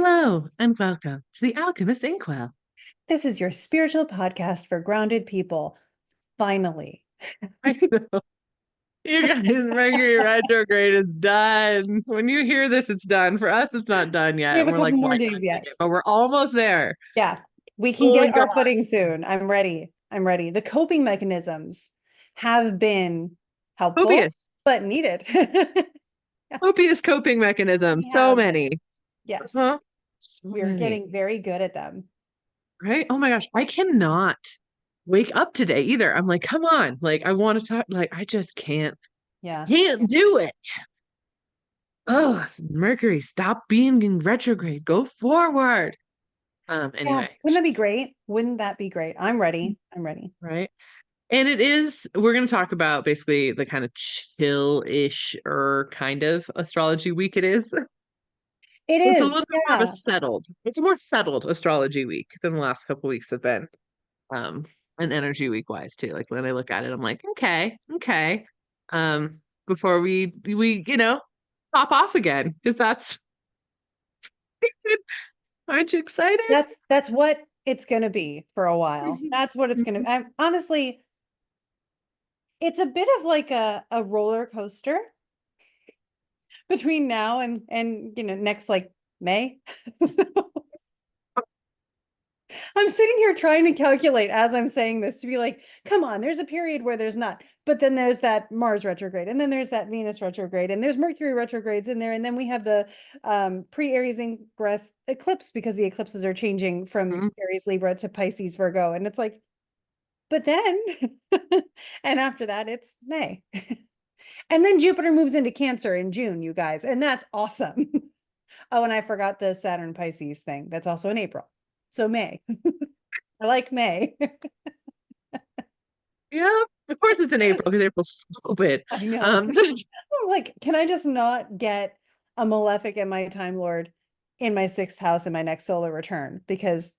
Hello and welcome to the Alchemist Inkwell. This is your spiritual podcast for grounded people. Finally. I know. You guys, Mercury Retrograde is done. When you hear this, it's done. For us, it's not done We yet. have And a we're couple like, why more not days take yet. it? But we're almost there. Yeah, we can Oh get God. our footing soon. I'm ready. I'm ready. The coping mechanisms have been helpful, Copious. but needed. Yeah, Copious coping we mechanisms. So have, many. yes, Huh? So we are many. getting very good at them. Right? Oh my gosh. I cannot wake up today either. I'm like, come on. Like, I want to talk. Like, I just can't, Yeah. can't do it. Oh, Mercury, stop being in retrograde. Go forward. Yeah. Anyway, Wouldn't that be great? Wouldn't that be great? I'm ready. I'm ready. right. And we're going to talk about basically the kind of chill-ish or kind of astrology week it is. It It's a is. little bit more of a Yeah. it's a more settled astrology week than the last couple weeks have been. Um, and energy week wise too. Like when I look at it, I'm like, okay, okay. Before we pop off again, because that's aren't you excited? That's what it's going to be for a while. Mhm. That's what it's going Mhm. to. I'm honestly, it's a bit of like a roller coaster between now and next like May. So I'm sitting here trying to calculate as I'm saying this to be like, come on, there's a period where there's not, but then there's that Mars retrograde, and then there's that Venus retrograde, and there's Mercury retrogrades in there, and then we have the pre-Aries ingress eclipse because the eclipses are changing from Mhm. Aries Libra to Pisces Virgo, and it's like, but then, and after that, it's May. And then Jupiter moves into Cancer in June, you guys, and that's awesome. Oh, and I forgot the Saturn Pisces thing. That's also in April. So May. I like May. Yeah, of course it's in April because April's stupid. I know. Um, I'm like, can I just not get a malefic and my Time Lord in my sixth house in my next solar return? Because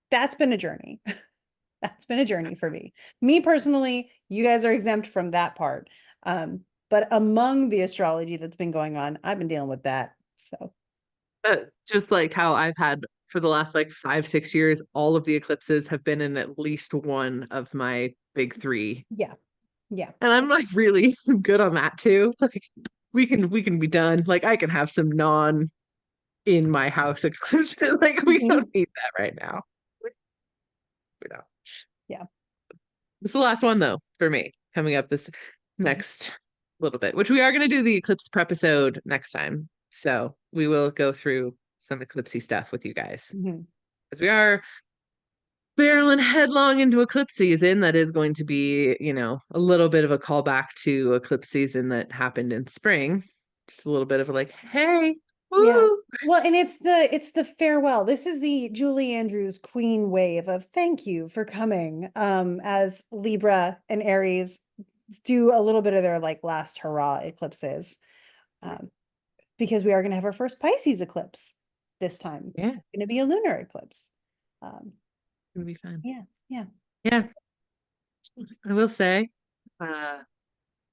that's been a journey. That's been a journey for me. Me personally, you guys are exempt from that part. But among the astrology that's been going on, I've been dealing with that. So just like how I've had for the last like 5, 6 years, all of the eclipses have been in at least one of my big three. yeah, yeah. And I'm like really good on that too. Like we can be done. Like I can have some non in my house eclipses. Like we don't Mhm. need that right now. We don't. Yeah. This is the last one though for me coming up this Mhm. next little bit, which we are going to do the eclipse prep episode next time. So we will go through some eclipsey stuff with you guys Mhm. because we are barreling headlong into eclipse season. That is going to be a little bit of a callback to eclipse season that happened in spring. Just a little bit of a like, hey, Yeah. woo. Well, and it's the farewell. This is the Julie Andrews Queen wave of thank you for coming. As Libra and Aries do a little bit of their like last hurrah eclipses. Um, because we are going to have our first Pisces eclipse this time. Yeah, It's going to be a lunar eclipse. Um, it'll be fun. yeah, yeah. Yeah, I will say, uh,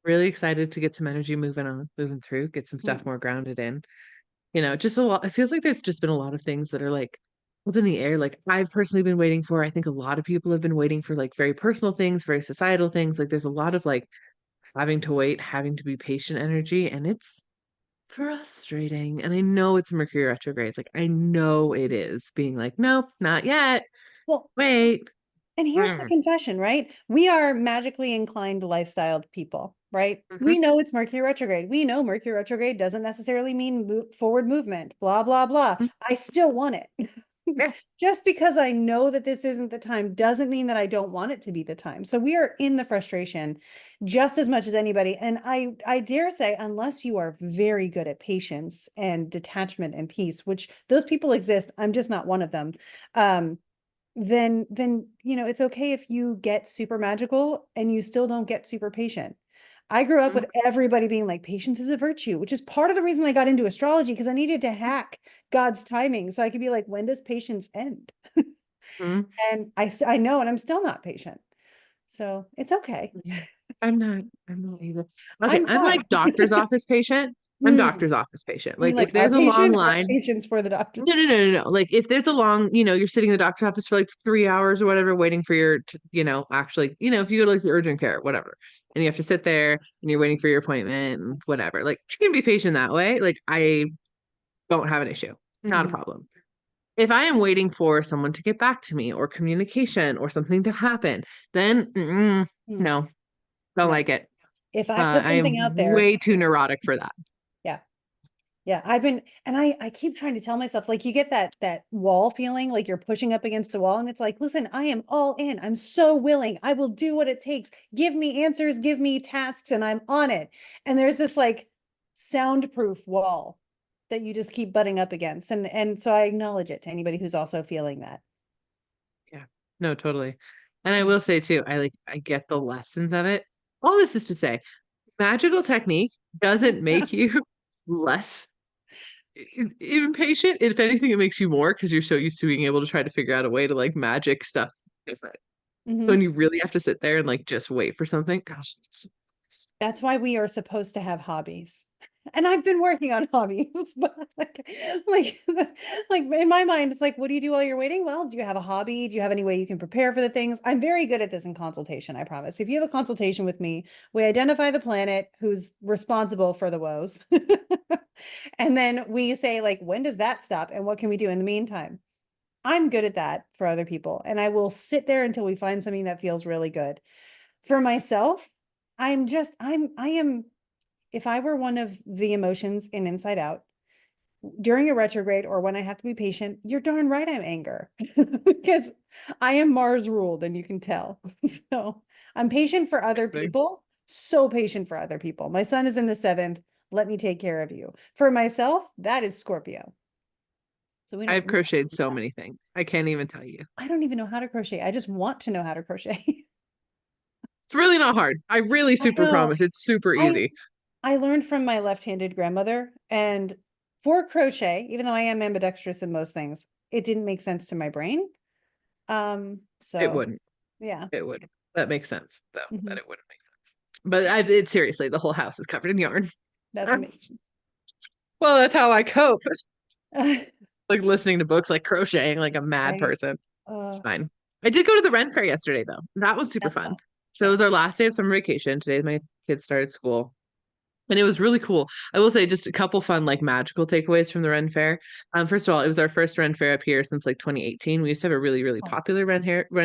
really excited to get some energy moving through, get some stuff Mm. more grounded in. Just a lot. It feels like there's just been a lot of things that are like up in the air. Like I've personally been waiting for, I think a lot of people have been waiting for like very personal things, very societal things. Like there's a lot of like having to wait, having to be patient energy, and it's frustrating. And I know it's Mercury retrograde. Like I know it is being like, nope, not yet. Well, Wait. and here's the Mm. confession, right? We are magically inclined lifestyle people, right? Mhm. We know it's Mercury retrograde. We know Mercury retrograde doesn't necessarily mean forward movement, blah, blah, blah. I still want it. Yeah. Just because I know that this isn't the time doesn't mean that I don't want it to be the time. So we are in the frustration just as much as anybody. And I dare say, unless you are very good at patience and detachment and peace, which those people exist, I'm just not one of them. Um, then it's okay if you get super magical and you still don't get super patient. I grew up Mhm. with everybody being like, patience is a virtue, which is part of the reason I got into astrology because I needed to hack God's timing so I could be like, when does patience end? Mhm. And I know, and I'm still not patient. So it's okay. Yeah. I'm not either. Okay, I'm I'm fine. like doctor's office patient. I'm Mm. doctor's office patient. You mean Like if like our there's a long patient or line, patients for the doctor? no. Like if there's a long, you're sitting in the doctor's office for like 3 hours or whatever, waiting for your, actually, if you go to like the urgent care, whatever, and you have to sit there and you're waiting for your appointment and whatever. Like I can be patient that way. Like I don't have an issue, not a Mhm. problem. If I am waiting for someone to get back to me or communication or something to happen, then Mm. no, don't No. like it. If I put I am something out there, way too neurotic for that. yeah. Yeah, I've been, and I keep trying to tell myself, like, you get that wall feeling, like you're pushing up against a wall, and it's like, listen, I am all in. I'm so willing. I will do what it takes. Give me answers, give me tasks, and I'm on it. And there's this like soundproof wall that you just keep butting up against. And so I acknowledge it to anybody who's also feeling that. Yeah, no, totally. And I Mm. will say too, I get the lessons of it. All this is to say, magical technique doesn't make you less impatient. If anything, it makes you more because you're so used to being able to try to figure out a way to like magic stuff different. So Mhm. when you really have to sit there and like just wait for something, gosh, That's why we are supposed to have hobbies. And I've been working on hobbies, but like, like in my mind, it's like, what do you do while you're waiting? Well, do you have a hobby? Do you have any way you can prepare for the things? I'm very good at this in consultation, I promise. If you have a consultation with me, we identify the planet who's responsible for the woes. And then we say, like, when does that stop? And what can we do in the meantime? I'm good at that for other people. And I will sit there until we find something that feels really good. For myself, I am, if I were one of the emotions in Inside Out during a retrograde or when I have to be patient, you're darn right I'm anger because I am Mars ruled and you can tell. So I'm patient for other people, so patient for other people. My son is in the seventh. Let me take care of you. For myself, that is Scorpio. So I've we don't crocheted do so that. many things. I can't even tell you. I don't even know how to crochet. I just want to know how to crochet. It's really not hard. I really I super know. promise. It's super I easy. I learned from my left-handed grandmother, and for crochet, even though I am ambidextrous in most things, it didn't make sense to my brain. It So wouldn't. yeah. It would. That makes sense, though, that Mhm. it wouldn't make sense. But it seriously, the whole house is covered in yarn. That's amazing. Well, that's how I cope. Like listening to books, like crocheting, like a mad Right. person. It's fine. I did go to the Ren Fair yesterday, though. That was super That's fun. fun. So it Yeah. was our last day of summer vacation. Today, my kids started school. And it was really cool. I will say just a couple fun, like magical takeaways from the Ren Fair. First of all, it was our first Ren Fair up here since like 2018. We used to have a really, really Oh. popular Ren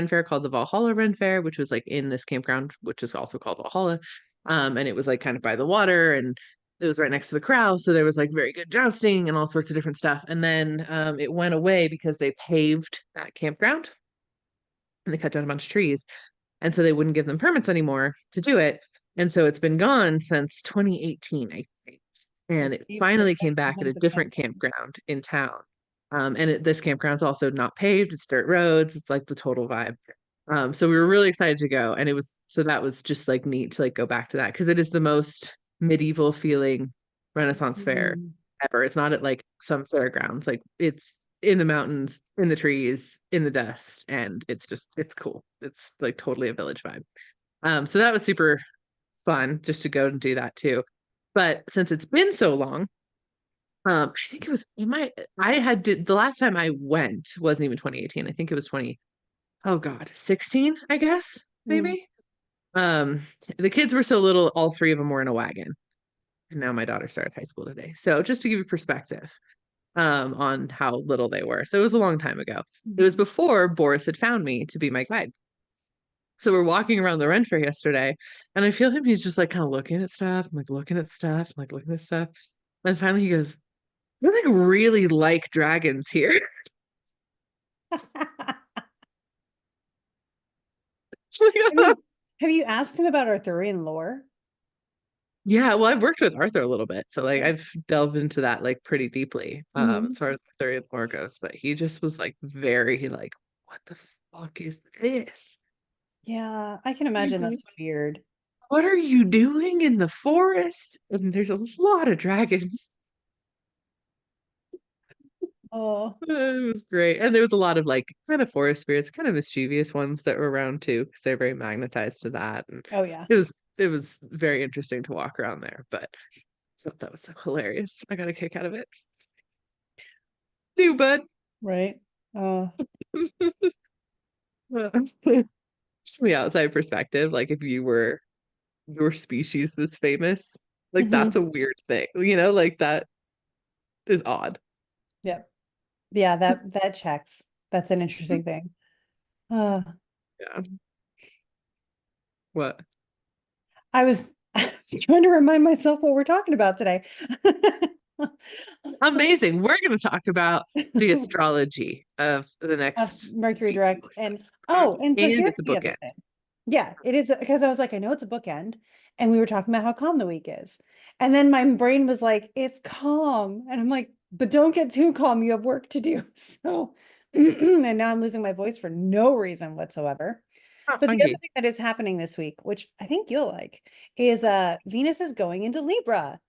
Fair called the Valhalla Ren Fair, which was like in this campground, which is also called Valhalla. And it was like kind of by the water and it was right next to the corral. So there was like very good jousting and all sorts of different stuff. And then it went away because they paved that campground and they cut down a bunch of trees. And so they wouldn't give them permits anymore to do it. And so it's been gone since 2018, I think. They And it paved it finally right came back at a behind the different campground. campground in town. This campground's also not paved, it's dirt roads, it's like the total vibe. So we were really excited to go. And that was just like neat to like go back to that because it is the most medieval feeling Renaissance fair Mm. ever. It's not at like some fairgrounds, like it's in the mountains, in the trees, in the dust, and it's cool. It's like totally a village vibe. So that was super fun just to go and do that too. But since it's been so long, I think it was in my I had did the last time I went wasn't even 2018. I think it was 20, oh God, 16, I guess, Mm. maybe. Um, the kids were so little, all three of them were in a wagon. And now my daughter started high school today. So just to give you perspective, on how little they were. So it was a long time ago. It was Mhm. before Boris had found me to be my guide. So we're walking around the Ren Fair yesterday, and I feel him. He's just like kind of looking at stuff, I'm like looking at stuff, I'm like looking at stuff. And finally he goes, "You like really like dragons here." Have you have you asked him about Arthurian lore? Yeah, well, I've worked with Arthur a little bit, so like Yeah. I've delved into that like pretty deeply, Mhm. as far as Arthurian lore goes. But he just was like very like, "What the fuck is this? Yeah, I can imagine that's weird. What are you doing in the forest?" And there's a lot of dragons. Oh, It was great. And there was a lot of like kind of forest spirits, kind of mischievous ones that were around too, because they're very magnetized to that. And oh yeah. it was very interesting to walk around there. But thought that was so hilarious. I got a kick out of it. New bud. Right. Uh, Just from the outside perspective, like if you were your species was famous, like that's mhm. a weird thing, like that is odd. Yep. Yeah, that checks. That's an interesting thing. Uh, Yeah. What? I was trying to remind myself what we're talking about today. Amazing. We're going to talk about the astrology of the Of next Mercury week direct or and so. oh, and so And here's it's a the other bookend. thing. Yeah, it is because I was like, I know it's a bookend, and we were talking about how calm the week is. And then my brain was like, it's calm. And I'm like, but don't get too calm. You have work to do. So, and now I'm losing my voice for no reason whatsoever. Oh, But the other funky. thing that is happening this week, which I think you'll like, is Venus is going into Libra,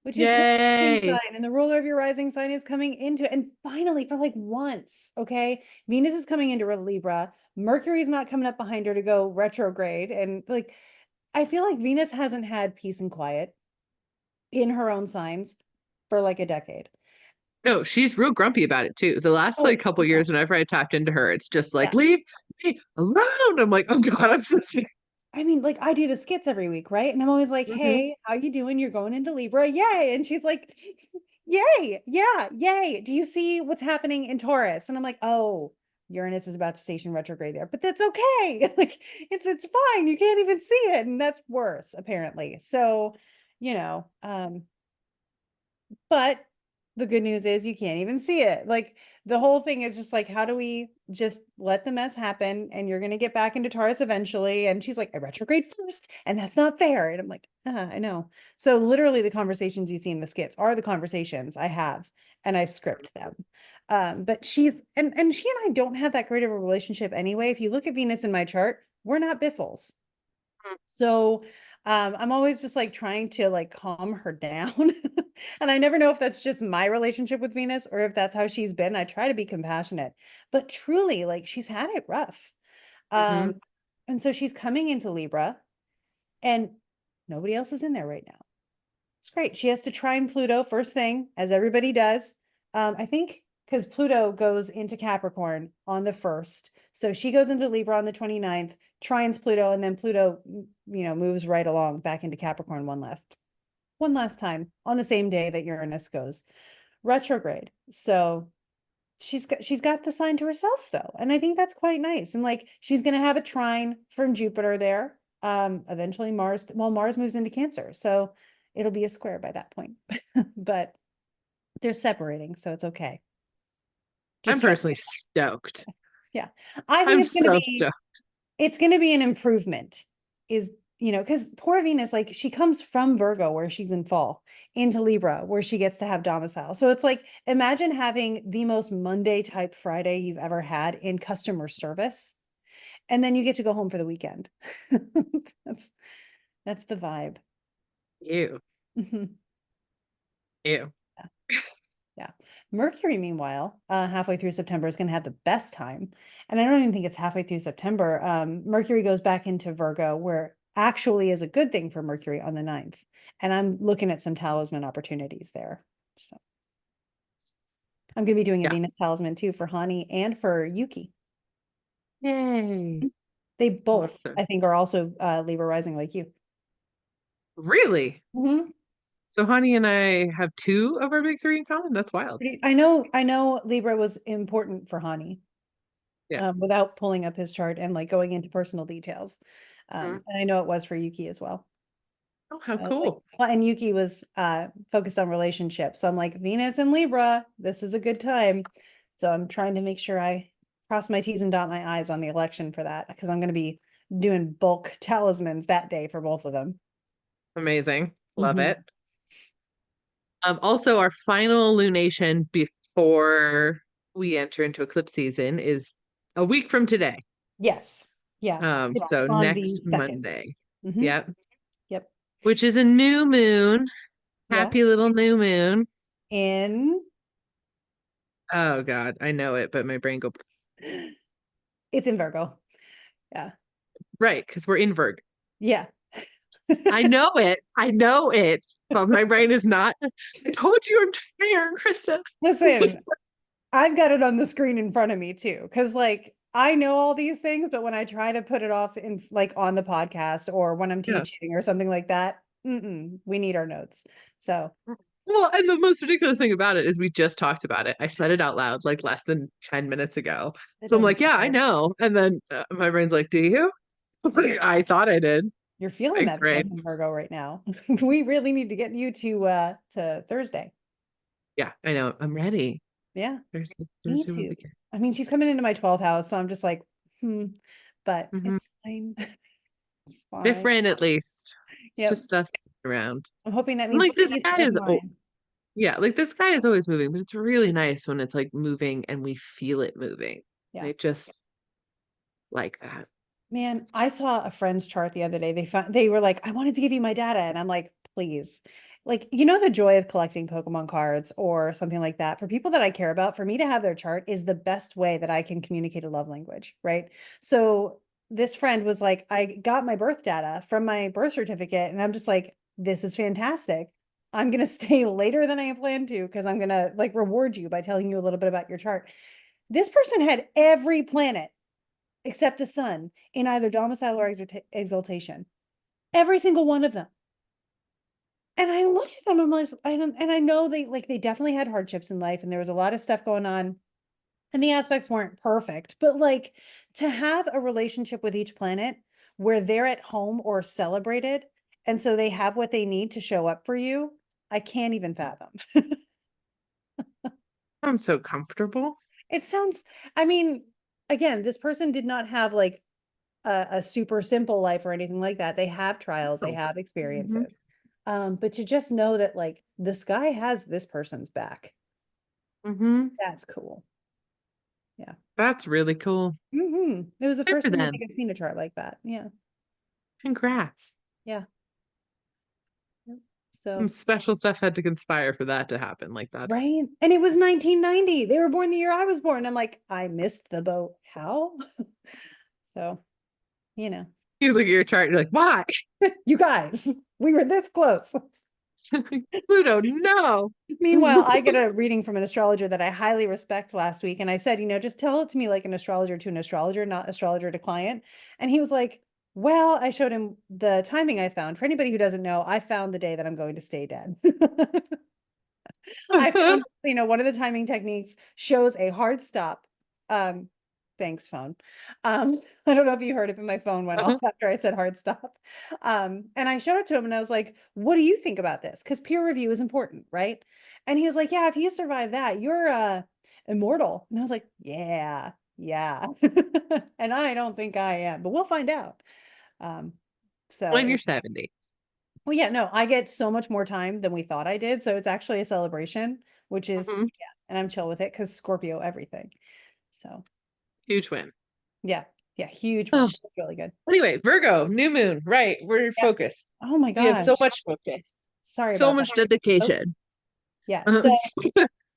which is your rising Yay. sign, and the ruler of your rising sign is coming into it. And finally, for like once, okay, Venus is coming into Libra. Mercury's not coming up behind her to go retrograde. And like, I feel like Venus hasn't had peace and quiet in her own signs for like a decade. No, she's real grumpy about it too. The last Oh, like couple yeah. years, whenever I tapped into her, it's just like, Yeah. leave me alone. I'm like, oh God, I'm so sick. I mean, like I do the skits every week, right? And I'm always like, Hmm. "Hey, how you doing? You're going into Libra, yay!" And she's like, "Yay, yeah, yay! Do you see what's happening in Taurus?" And I'm like, "Oh, Uranus is about to station retrograde there, but that's okay. Like, it's fine. You can't even see it, and that's worse apparently." So, you know, but the good news is you can't even see it. Like the whole thing is just like, how do we just let the mess happen? And you're going to get back into Taurus eventually. And she's like, I retrograde first, and that's not fair. And I'm like, I know. So literally the conversations you see in the skits are the conversations I have and I script them. But she's and she and I don't have that great of a relationship anyway. If you look at Venus in my chart, we're not biffles. So I'm always just like trying to like calm her down. And I never know if that's just my relationship with Venus or if that's how she's been. I try to be compassionate, but truly, like she's had it rough. Hmm. Um, and so she's coming into Libra and nobody else is in there right now. It's great. She has to trine Pluto first thing, as everybody does. I think because Pluto goes into Capricorn on the 1st. So she goes into Libra on the 29th, trines Pluto, and then Pluto, moves right along back into Capricorn one last time on the same day that Uranus goes retrograde. So she's got the sign to herself though. And I think that's quite nice. And like she's gonna have a trine from Jupiter there. Eventually Mars moves into Cancer. So it'll be a square by that point. But they're separating, so it's okay. I'm Just trust personally me. stoked. Yeah. I think I'm so stoked. it's gonna be an improvement, is because poor Venus, like she comes from Virgo where she's in fall into Libra where she gets to have domicile. So it's like imagine having the most Monday type Friday you've ever had in customer service, and then you get to go home for the weekend. That's that's the vibe. Ew. Mhm. Ew. Yeah. Yeah. Mercury, meanwhile, halfway through September is going to have the best time. And I don't even think it's halfway through September. Mercury goes back into Virgo, where actually is a good thing for Mercury on the 9th. And I'm looking at some talisman opportunities there. So I'm going to be doing a Yeah. Venus talisman too for Hani and for Yuki. Yay. They Love both, those. I think, are also Libra rising like you. Really? Mhm. So Honey and I have two of our big three in common? That's wild. I know Libra was important for Hani. Yeah. Without pulling up his chart and like going into personal details. Mhm. And I know it was for Yuki as well. Oh, how So I was like, cool. well, and Yuki was focused on relationships. So I'm like, Venus and Libra, this is a good time. So I'm trying to make sure I cross my T's and dot my I's on the election for that because I'm going to be doing bulk talismans that day for both of them. Amazing. Love Mhm. it. Also, our final lunation before we enter into eclipse season is a week from today. Yes. Yeah. It's So on the next 2nd. Monday. Hmm. Yep. Yep. Which is a new moon. Yeah. Happy little new moon. In Oh God, I know it, but my brain go it's in Virgo. Yeah. right, because we're in Virg. Yeah. I know it. I know it. But my brain is not. I told you I'm tired, Krista. Listen, I've got it on the screen in front of me too, because like I know all these things, but when I try to put it off in like on the podcast or when I'm Yeah. teaching or something like that, we need our notes. So Well, and the most ridiculous thing about it is we just talked about it. I said it out loud like less than 10 minutes ago. it So I'm doesn't like, yeah, I matter. know. And then my brain's like, do you? I thought I did. You're feeling Thanks, that brain. Venus and Virgo right now. We really need to get you to Thursday. Yeah, I know. I'm ready. Yeah, me Thursday will too. be good. I mean, she's coming into my 12th house, so I'm just like, but Mhm. it's fine. It's fine. Different at least. It's Yep. just stuff around. I'm hoping that And means like this peace guy of is mind. yeah, like this guy is always moving, but it's really nice when it's like moving and we feel it moving. Yeah. I just like that. Man, I saw a friend's chart the other day. They were like, I wanted to give you my data. And I'm like, please. Like, you know, the joy of collecting Pokemon cards or something like that. For people that I care about, for me to have their chart is the best way that I can communicate a love language, right? So this friend was like, I got my birth data from my birth certificate, and I'm just like, this is fantastic. I'm gonna stay later than I planned to because I'm gonna like reward you by telling you a little bit about your chart. This person had every planet except the sun in either domicile or exaltation. Every single one of them. And I looked at them, I'm like, and I know they definitely had hardships in life and there was a lot of stuff going on and the aspects weren't perfect, but like to have a relationship with each planet where they're at home or celebrated and so they have what they need to show up for you, I can't even fathom. I'm so comfortable. It sounds, I mean, again, this person did not have like a super simple life or anything like that. They have trials, they Oh. have Hmm. experiences. But to just know that like the sky has this person's back, Hmm. that's cool. Yeah. That's really cool. It was the Good first for time I them. think I've seen a chart like that. Yeah. Congrats. Yeah. Yep. Some So, special stuff had to conspire for that to happen. Like that's right. And it was 1990. They were born the year I was born. I'm like, I missed the boat. How? So, you know, you look at your chart, you're like, why? you guys, we were this close. Pluto, no. Meanwhile, I get a reading from an astrologer that I highly respect last week. And I said, just tell it to me like an astrologer to an astrologer, not astrologer to client. And he was like, well, I showed him the timing I found. For anybody who doesn't know, I found the day that I'm going to stay dead. I found, one of the timing techniques shows a hard stop. Um, thanks, phone. I don't know if you heard it, but my phone went off after I said hard stop. And I showed it to him and I was like, what do you think about this? Because peer review is important, right? And he was like, yeah, if you survive that, you're immortal. And I was like, yeah, yeah. And I don't think I am, but we'll find out. Um, so When you're it, 70. well, yeah, no, I get so much more time than we thought I did. So it's actually a celebration, which is, Hmm. yeah, and I'm chill with it because Scorpio everything. So Huge win. yeah, yeah, huge Oh, win. It's really good. anyway, Virgo, new moon, right? We're Yeah. focused. Oh my We have so gosh. much focus, Sorry so about that. much Oops. dedication. Yeah. So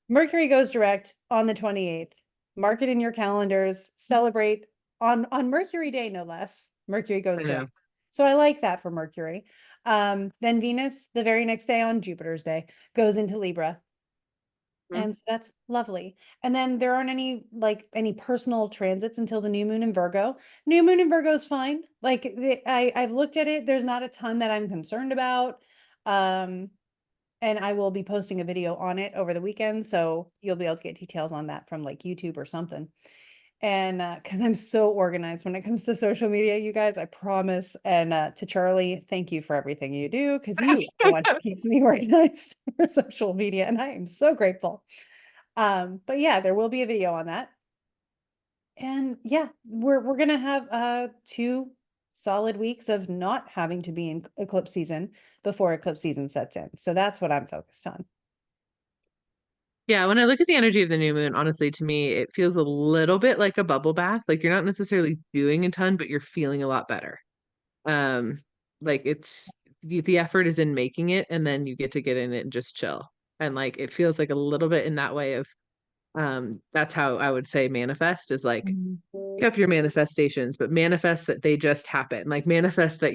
Mercury goes direct on the 28th. Mark it in your calendars. Celebrate on Mercury Day, no less. Mercury I goes direct. know. So I like that for Mercury. Then Venus, the very next day on Jupiter's day, goes into Libra. Mhm. And so that's lovely. And then there aren't any personal transits until the new moon in Virgo. New moon in Virgo is fine. Like I've looked at it. There's not a ton that I'm concerned about. Um, and I will be posting a video on it over the weekend, so you'll be able to get details on that from like YouTube or something. And because I'm so organized when it comes to social media, you guys, I promise. And to Charlie, thank you for everything you do because you are the one who keeps me organized for social media, and I am so grateful. But yeah, there will be a video on that. And yeah, we're gonna have 2 solid weeks of not having to be in eclipse season before eclipse season sets in. So that's what I'm focused on. Yeah, when I look at the energy of the new moon, honestly, to me, it feels a little bit like a bubble bath. Like you're not necessarily doing a ton, but you're feeling a lot better. Um, like it's the effort is in making it, and then you get to get in it and just chill. And like it feels like a little bit in that way of That's how I would say manifest is like Mhm. pick up your manifestations, but manifest that they just happen. Like manifest that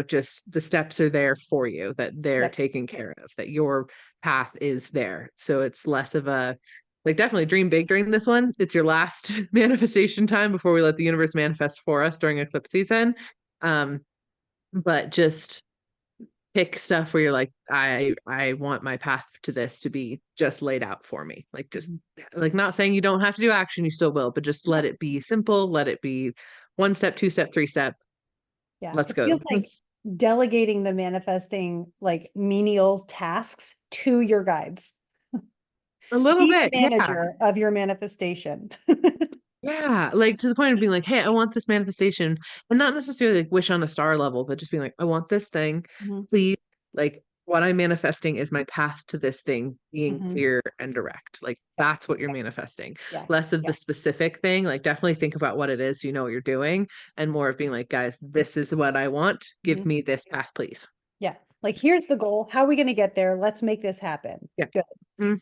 just the steps are there for you, that they're Yep. taken care of, that your path is there. So it's less of a like definitely dream big during this one. It's your last manifestation time before we let the universe manifest for us during eclipse season. Um, but just pick stuff where you're like, I want my path to this to be just laid out for me. Like just Mhm. like not saying you don't have to do action, you still will, but just Yeah. let it be simple, let it be one step, two step, three step. Yeah. Let's It feels go. like delegating the manifesting like menial tasks to your guides. A little Be the bit, yeah. manager of your manifestation. Yeah, like to the point of being like, hey, I want this manifestation, and not necessarily like wish on a star level, but just being like, I want this thing, Mhm. please. Like, what I'm manifesting is my path to this thing being Mhm. clear and direct. Like, Yeah. that's what you're manifesting. Yeah. Less of Yeah. the specific thing. Like, definitely think about what it is, so you know what you're doing, and more of being like, guys, this is what I want. Give Mhm. me this path, please. Yeah. Like, here's the goal. How are we going to get there? Let's make this happen. Yeah. Good. Mm,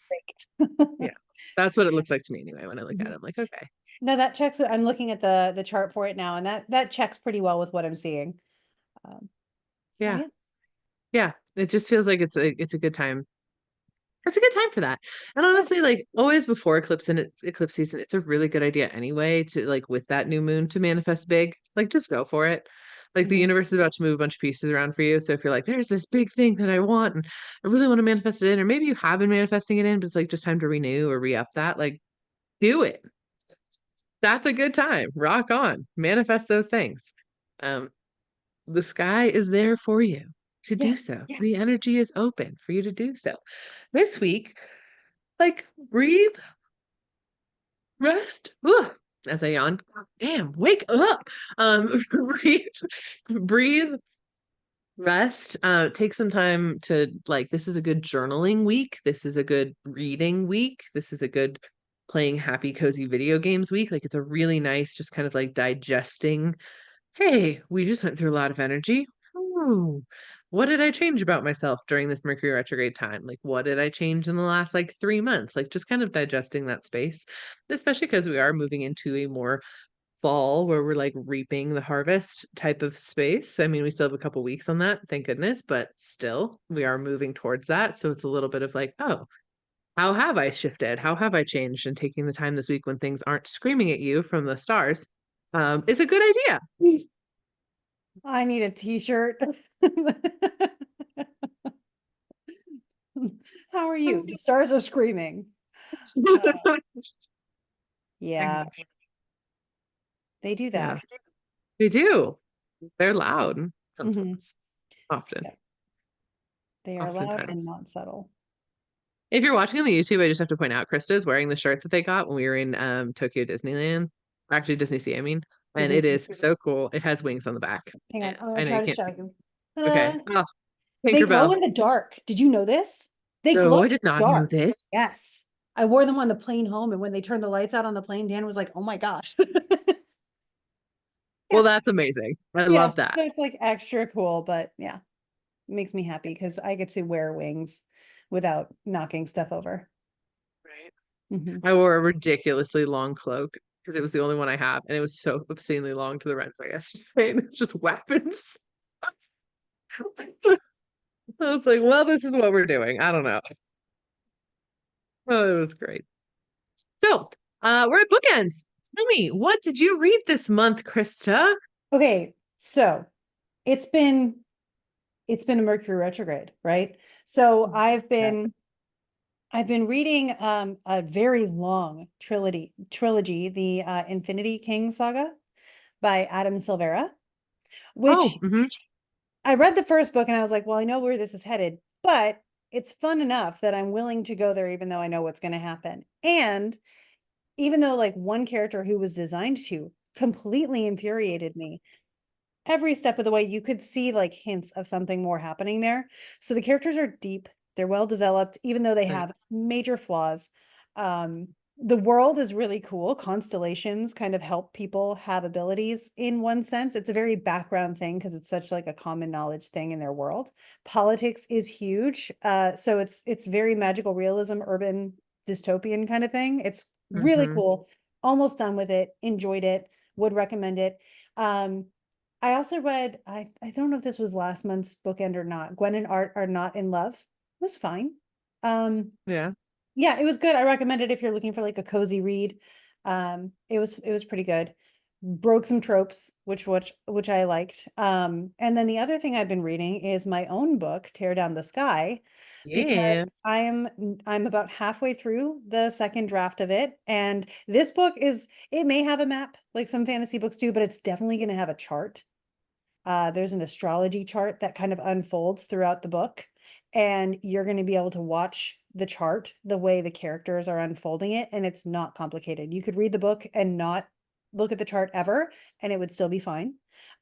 Great. yeah. That's what it looks like to me anyway when I look at it. Mhm. I'm like, okay. No, that checks. I'm looking at the chart for it now, and that checks pretty well with what I'm seeing. Um, so Yeah. yeah. Yeah. It just feels like it's a good time. It's a good time for that. And Yeah. honestly, like always before eclipse season, it's a really good idea anyway to like with that new moon to manifest big. Like just go for it. Like the Mhm. universe is about to move a bunch of pieces around for you. So if you're like, there's this big thing that I want and I really want to manifest it in, or maybe you have been manifesting it in, but it's like just time to renew or re-up that, like do it. That's a good time. Rock on. Manifest those things. Um, the sky is there for you to Yeah. do so. The energy is open for you to do so. This week, like breathe, rest. Ugh, as I yawn. Damn, wake up. Breathe, breathe, rest. Take some time to like this is a good journaling week. This is a good reading week. This is a good playing happy cozy video games week. Like it's a really nice, just kind of like digesting. Hey, we just went through a lot of energy. Ooh, what did I change about myself during this Mercury retrograde time? Like, what did I change in the last like 3 months? Like, just kind of digesting that space, especially because we are moving into a more fall where we're like reaping the harvest type of space. I mean, we still have a couple weeks on that, thank goodness, but still, we are moving towards that. So it's a little bit of like, oh, how have I shifted? How have I changed? And taking the time this week when things aren't screaming at you from the stars is a good idea. I need a t-shirt. How are you? The stars are screaming. Uh, yeah, they do Yeah, that. they do. They're loud Mhm. sometimes, often, Yeah, they are loud oftentimes. and not subtle. If you're watching on the YouTube, I just have to point out Krista is wearing the shirt that they got when we were in Tokyo Disneyland, or actually Disney Sea, I mean, and Disney. it is so cool. It has wings on the back, Hang on, and I'm gonna I know try you to can't show see. you. Okay. Oh, They glow Tinkerbell. in the dark. Did you know this? They glow No, in I did the not know dark. this. Yes. I wore them on the plane home, and when they turned the lights out on the plane, Dan was like, "Oh my gosh." Yeah. Well, that's amazing. I Yeah. love that. So it's like extra cool, but yeah, it makes me happy because I get to wear wings without knocking stuff over. Right. Hmm. I wore a ridiculously long cloak because it was the only one I have, and it was so obscenely long to the rent for yesterday, and it's just weapons. I was like, well, this is what we're doing. I don't know. Oh, it was great. So, we're at Bookends. Tell me, what did you read this month, Krista? Okay, so it's been it's been a Mercury retrograde, right? So Yes. I've been reading a very long trilogy, the Infinity King saga by Adam Silvera, which Oh, mm-hmm. I read the first book and I was like, well, I know where this is headed, but it's fun enough that I'm willing to go there even though I know what's going to happen. And even though like one character who was designed to completely infuriated me, every step of the way you could see like hints of something more happening there. So the characters are deep, they're well developed even though they have Nice. major flaws. um the world is really cool. Constellations kind of help people have abilities in one sense. It's a very background thing because it's such like a common knowledge thing in their world. Politics is huge. So it's very magical realism, urban dystopian kind of thing. It's really Mm-hmm. cool. Almost done with it. Enjoyed it. Would recommend it. Um, I also read, I don't know if this was last month's bookend or not. Gwen and Art Are Not in Love. It was fine. Um, Yeah. yeah, it was good. I recommend it if you're looking for like a cozy read. It was pretty good. Broke some tropes, which I liked. And then the other thing I've been reading is my own book, Tear Down the Sky, Yeah. because I'm about halfway through the second draft of it. And this book is, it may have a map like some fantasy books do, but it's definitely going to have a chart. There's an astrology chart that kind of unfolds throughout the book, and you're going to be able to watch the chart the way the characters are unfolding it, and it's not complicated. You could read the book and not look at the chart ever, and it would still be fine.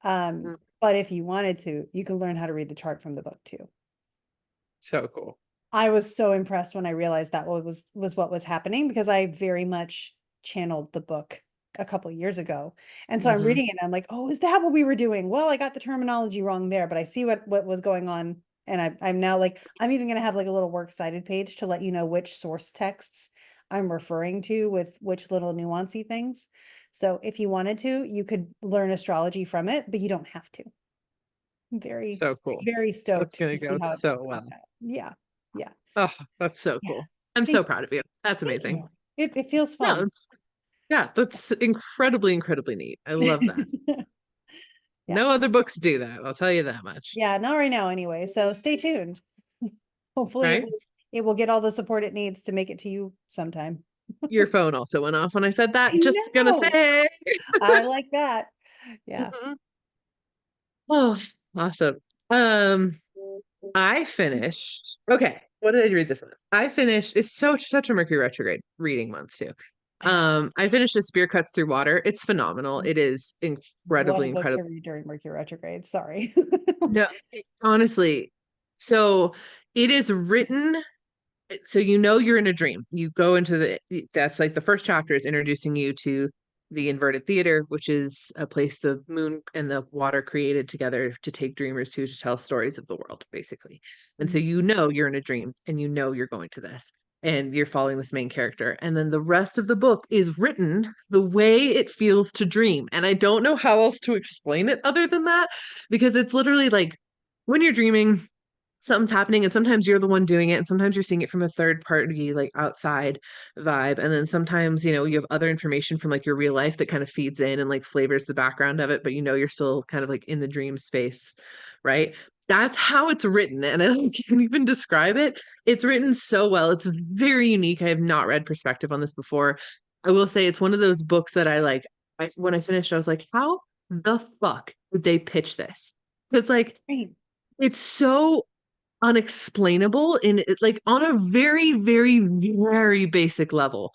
Um, Mm. but if you wanted to, you can learn how to read the chart from the book too. So cool. I was so impressed when I realized that was what was happening, because I very much channeled the book a couple years ago. And so I'm Mm-hmm. reading it and I'm like, "Oh, is that what we were doing? Well, I got the terminology wrong there, but I see what was going on." And I'm now like, I'm even going to have like a little works cited page to let you know which source texts I'm referring to with which little nuancy things. So if you wanted to, you could learn astrology from it, but you don't have to. I'm very, So cool. very That's stoked gonna to see go how it so comes well. out. Yeah. Yeah. Oh, that's so Yeah. cool. I'm Thank so proud of you. That's thank amazing. you. It feels No, fun. it's yeah, that's incredibly, incredibly neat. I love that. Yeah. No other books do that. I'll tell you that much. Yeah, not right now anyway. So stay tuned. Hopefully Right? it will get all the support it needs to make it to you sometime. Your phone also went off when I said I that. Just gonna know. say. I like that. Yeah. Mhm. Oh, awesome. Um, I finished. Okay, what did I read this month? I finished. It's such a Mercury retrograde reading month too. I know. I finished A Spear Cuts Through Water. It's phenomenal. It is What a incredibly, book to incredible. read during Mercury retrograde. Sorry. No, honestly, so it is written. So you know you're in a dream. You go into that's like the first chapter is introducing you to the inverted theater, which is a place the moon and the water created together to take dreamers to tell stories of the world, basically. And so Mhm. you know you're in a dream and you know you're going to this and you're following this main character. And then the rest of the book is written the way it feels to dream. And I don't know how else to explain it other than that, because it's literally like when you're dreaming, something's happening and sometimes you're the one doing it and sometimes you're seeing it from a third party like outside vibe, and then sometimes you have other information from like your real life that kind of feeds in and like flavors the background of it, but you're still kind of like in the dream space, right? That's how it's written, and I can't even describe it. It's written so well. It's very unique. I have not read perspective on this before. I will say it's one of those books that when I finished I was like, how the fuck did they pitch this? Because like Great. it's so unexplainable like on a very, very, very basic level.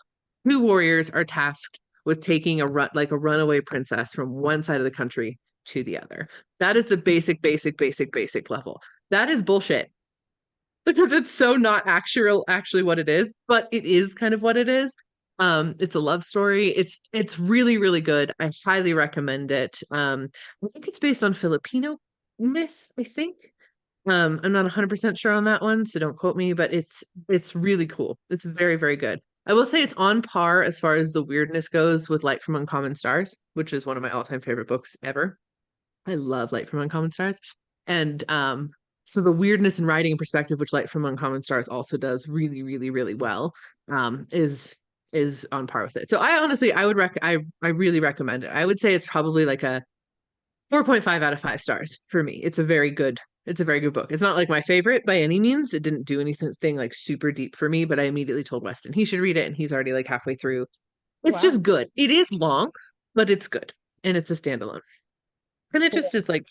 Two warriors are tasked with taking a runaway princess from one side of the country to the other. That is the basic, basic, basic, basic level. That is bullshit because it's so not actually what it is, but it is kind of what it is. It's a love story. It's really, really good. I highly recommend it. I think it's based on Filipino myth, I think. I'm not 100% sure on that one, so don't quote me, but it's really cool. It's very, very good. I will say it's on par as far as the weirdness goes with Light from Uncommon Stars, which is one of my all-time favorite books ever. I love Light from Uncommon Stars. And so the weirdness in writing and perspective, which Light from Uncommon Stars also does really, really, really well, is on par with it. So I honestly I really recommend it. I would say it's probably like a 4.5 out of 5 stars for me. It's a very good book. It's not like my favorite by any means. It didn't do anything like super deep for me, but I immediately told Weston he should read it and he's already like halfway through. It's Wow. just good. It is long, but it's good. And it's a standalone. And it just Cool. is like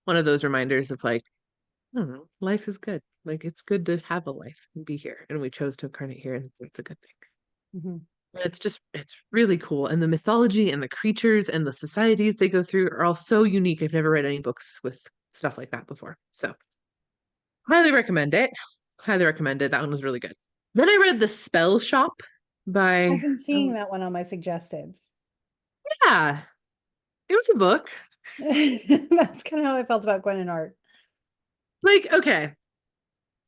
one of those reminders of like, I don't know, life is good. Like it's good to have a life and be here. And we chose to incarnate here and it's a good thing. Mhm. It's really cool. And the mythology and the creatures and the societies they go through are all so unique. I've never read any books with stuff like that before. So highly recommend it. Highly recommend it. That one was really good. Then I read The Spell Shop I've by been seeing that one on my suggesteds. yeah, it was a book. That's kind of how I felt about Gwen and Art. Like, okay,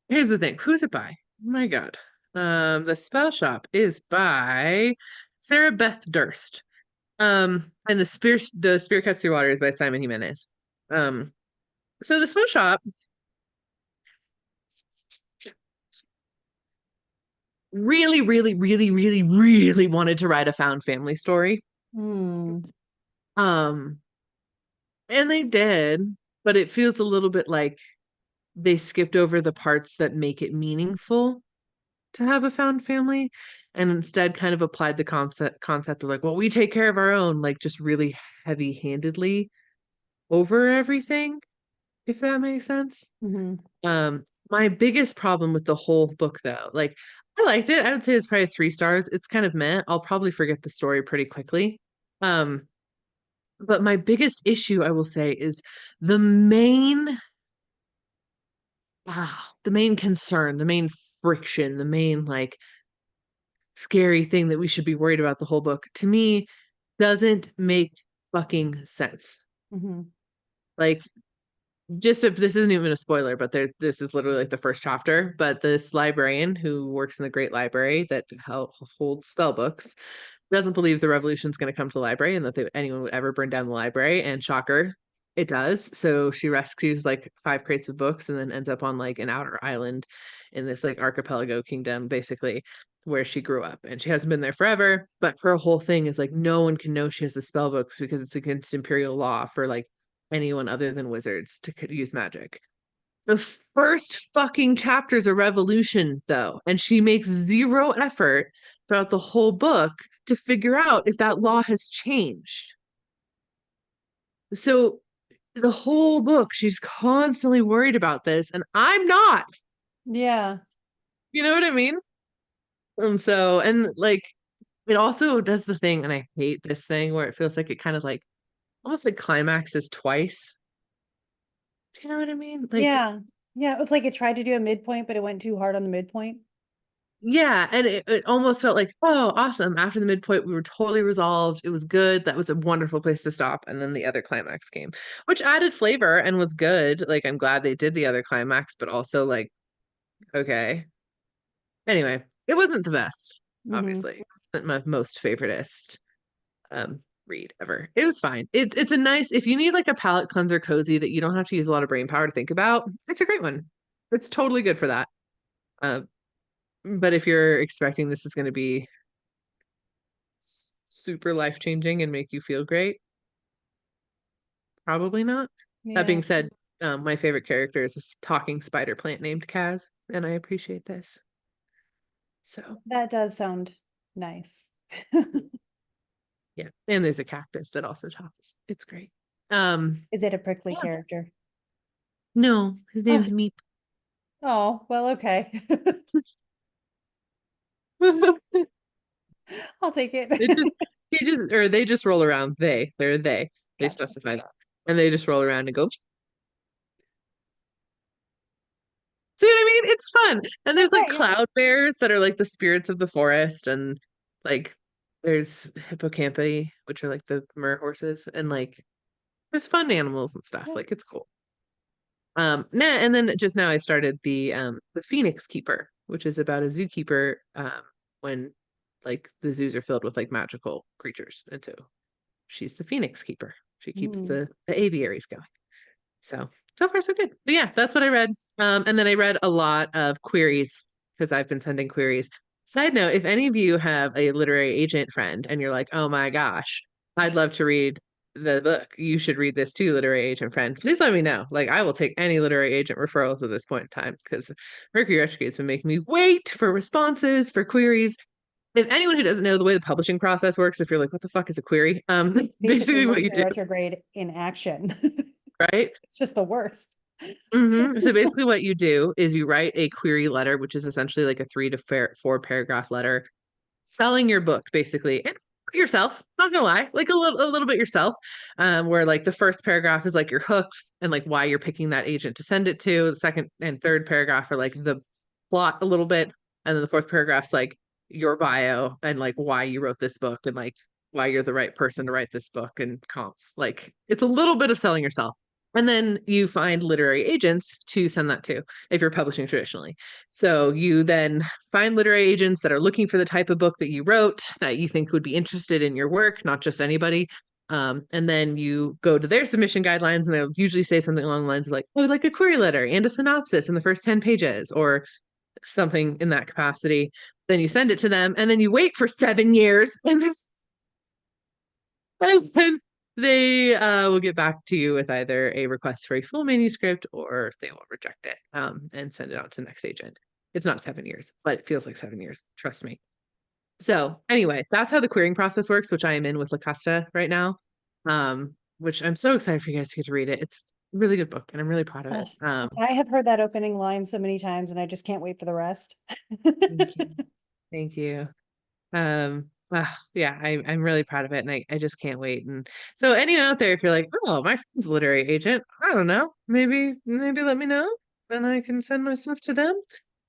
here's the thing. Who's it by? My God. The Spell Shop is by Sarah Beth Durst. And the Spirit Cuts Through Water is by Simon Jimenez. Um, so the Spell Shop really, really, really, really, really wanted to write a found family story. Hmm. Um, and they did, but it feels a little bit like they skipped over the parts that make it meaningful to have a found family and instead kind of applied the concept of like, well, we take care of our own, like just really heavy-handedly over everything, if that makes sense. Hmm. My biggest problem with the whole book though, like I liked it. I would say it's probably 3 stars. It's kind of meh. I'll probably forget the story pretty quickly. Um, but my biggest issue, I will say, is the main the main concern, the main friction, the main like scary thing that we should be worried about the whole book, to me, doesn't make fucking sense. Hmm. Like, just if this isn't even a spoiler, but this is literally like the first chapter. But this librarian who works in the Great Library that holds spell books doesn't believe the revolution's going to come to the library and that anyone would ever burn down the library. And shocker, it does. So she rescues like 5 crates of books and then ends up on like an outer island in this like archipelago kingdom, basically, where she grew up. And she hasn't been there forever, but her whole thing is like no one can know she has a spell book because it's against imperial law for like anyone other than wizards to use magic. The first fucking chapter's a revolution, though, and she makes zero effort throughout the whole book to figure out if that law has changed. So the whole book, she's constantly worried about this, and I'm not. Yeah. You know what I mean? And like it also does the thing, and I hate this thing where it feels like it kind of like almost like climaxes twice. Do you know what I mean? Like Yeah. Yeah. It was like it tried to do a midpoint, but it went too hard on the midpoint. yeah, and it almost felt like, oh, awesome. After the midpoint, we were totally resolved. It was good. That was a wonderful place to stop. And then the other climax came, which added flavor and was good. Like, I'm glad they did the other climax, but also, like, okay. Anyway, it wasn't the best, Hmm. obviously. It wasn't my most favoriteest read ever. It was fine. It's a nice, if you need like a palate cleanser cozy that you don't have to use a lot of brain power to think about, it's a great one. It's totally good for that. Uh, but if you're expecting this is going to be super life changing and make you feel great? Probably not. That Yeah. being said, my favorite character is this talking spider plant named Kaz, and I appreciate this. So, That does sound nice. yeah. And there's a cactus that also talks. It's great. Um, Is it a prickly yeah. character? No, his Oh, name's Meep. oh, well, okay. I'll take It it. just they just roll around. They're they. They Gotcha. specify that. And they just roll around and go, see what I mean? It's fun. And there's like Okay, yeah. cloud bears that are like the spirits of the forest, and like there's hippocampi, which are like the mer horses, and like there's fun animals and stuff. Yeah. Like it's cool. Nah, and then just now I started the Phoenix Keeper, which is about a zookeeper when like the zoos are filled with like magical creatures. And so she's the Phoenix Keeper. She keeps Mm. the aviaries going. So so far so good. But yeah, that's what I read. And then I read a lot of queries because I've been sending queries. Side note, if any of you have a literary agent friend and you're like, oh my gosh, I'd love to read the book. You should read this too, literary agent friend. Please let me know. Like I will take any literary agent referrals at this point in time because Mercury Retrograde's been making me wait for responses for queries. If anyone who doesn't know the way the publishing process works, if you're like, what the fuck is a query? Basically, Basically what you Mercury do, retrograde in action. right? It's just the worst. So basically, what you do is you write a query letter, which is essentially like a 3 to 4 paragraph letter, selling your book, basically, and yourself. Not gonna lie, like a little bit yourself. Where like the first paragraph is like your hook and like why you're picking that agent to send it to. The second and third paragraph are like the plot a little bit, and then the fourth paragraph's like your bio and like why you wrote this book and like why you're the right person to write this book and comps. Like it's a little bit of selling yourself. And then you find literary agents to send that to if you're publishing traditionally. So you then find literary agents that are looking for the type of book that you wrote that you think would be interested in your work, not just anybody. And then you go to their submission guidelines, and they'll usually say something along the lines of like, oh, like a query letter and a synopsis in the first 10 pages, or something in that capacity. Then you send it to them, and then you wait for 7 years, and then they will get back to you with either a request for a full manuscript, or they will reject it and send it on to the next agent. It's not 7 years, but it feels like 7 years. Trust me. So anyway, that's how the querying process works, which I am in with La Costa right now, which I'm so excited for you guys to get to read it. It's a really good book, and I'm really proud of it. I have heard that opening line so many times, and I just can't wait for the rest. Thank you. Thank you. Yeah, I'm really proud of it, and I just can't wait. And so anyone out there, if you're like, oh, my friend's a literary agent, I don't know, maybe let me know, and I can send my stuff to them.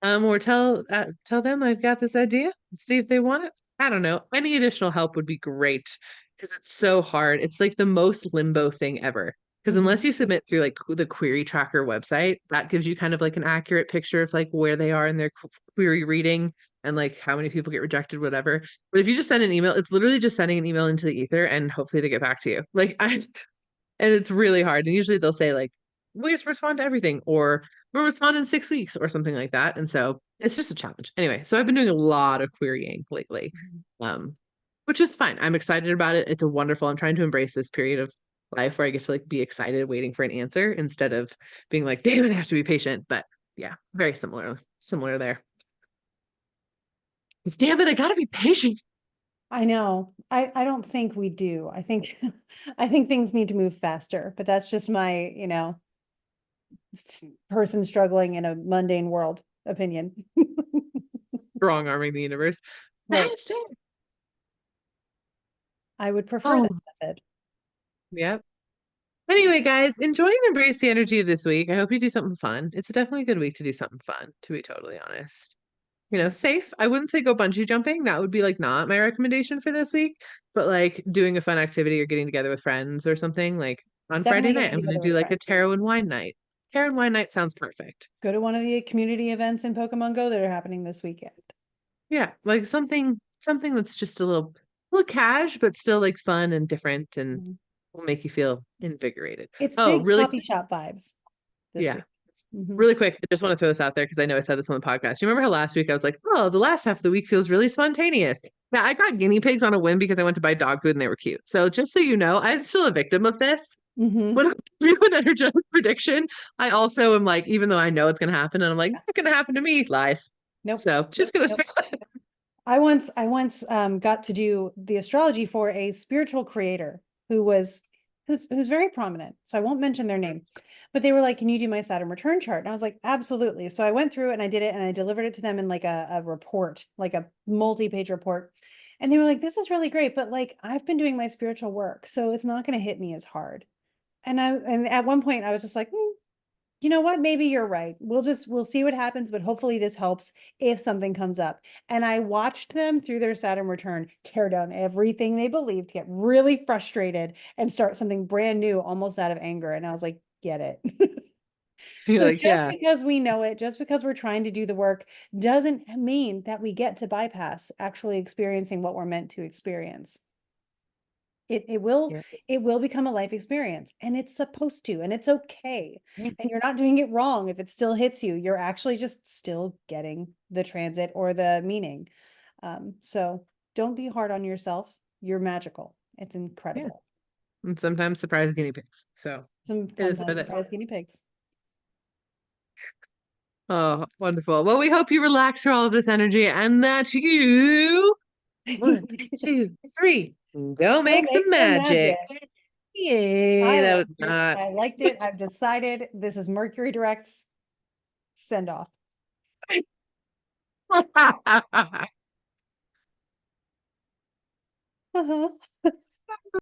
Or tell them I've got this idea and see if they want it. I don't know. Any additional help would be great, because it's so hard. It's like the most limbo thing ever. Because Mhm. unless you submit through like the query tracker website, that gives you kind of like an accurate picture of like where they are in their query reading, and like how many people get rejected, whatever. But if you just send an email, it's literally just sending an email into the ether, and hopefully they get back to you. And it's really hard. And usually they'll say like, we just respond to everything, or we'll respond in 6 weeks, or something like that. And so it's just a challenge. Anyway, so I've been doing a lot of querying lately, um, which is fine. I'm excited about it. It's a wonderful. I'm trying to embrace this period of life where I get to like be excited waiting for an answer, instead of being like, damn it, I have to be patient. But yeah, very similar there. 'Cause damn it, I gotta be patient. I know. I don't think we do. I think I think things need to move faster, but that's just my, person struggling in a mundane world opinion. Strong arming the universe. Right. Faster. I would prefer Oh, that method. yep. Anyway, guys, enjoy and embrace the energy of this week. I hope you do something fun. It's definitely a good week to do something fun, to be totally honest. Safe. I wouldn't say go bungee jumping. That would be like not my recommendation for this week, but like doing a fun activity or getting together with friends or something. Like on Friday Definitely night, getting I'm going to together do with like a friends. tarot and wine night. Tarot and wine night sounds perfect. Go to one of the community events in Pokemon Go that are happening this weekend. Yeah, like something that's just a little cash, but still like fun and different, and Mhm. will make you feel invigorated. It's Oh, big really coffee quick. shop vibes this Yeah. week. Hmm. Really quick, I just want to throw this out there because I know I said this on the podcast. You remember how last week I was like, oh, the last half of the week feels really spontaneous. Yeah, I got guinea pigs on a whim because I went to buy dog food and they were cute. So just so you know, I'm still a victim of this. Hmm. When I do an energetic prediction, I also am like, even though I know it's going to happen, and I'm like, not going to happen to me, lies. Nope. So just going Nope. to. I once got to do the astrology for a spiritual creator who was who's very prominent. So I won't mention their name. But they were like, "Can you do my Saturn return chart?" And I was like, "Absolutely." So I went through it and I did it and I delivered it to them in like a report, like a multi-page report. And they were like, "This is really great, but like I've been doing my spiritual work, so it's not going to hit me as hard." And at one point I was just like, you know what? Maybe you're right. We'll see what happens, but hopefully this helps if something comes up. And I watched them through their Saturn return tear down everything they believed, get really frustrated, and start something brand new almost out of anger. And I was like, get it. You're So like, just yeah, because we know it, just because we're trying to do the work, doesn't mean that we get to bypass actually experiencing what we're meant to experience. It will yeah, it will become a life experience, and it's supposed to, and it's okay. yeah, And you're not doing it wrong if it still hits you. You're actually just still getting the transit or the meaning. So don't be hard on yourself. You're magical. It's yeah. incredible. And sometimes surprise guinea pigs. So it is Sometimes what it is. surprise guinea pigs. Oh, wonderful. Well, we hope you relax through all of this energy, and that you, one, two, three, go Go make make some some magic. magic. Yay, I that was liked it. I liked it. I've decided this is Mercury Direct's send off. not. Uh-huh.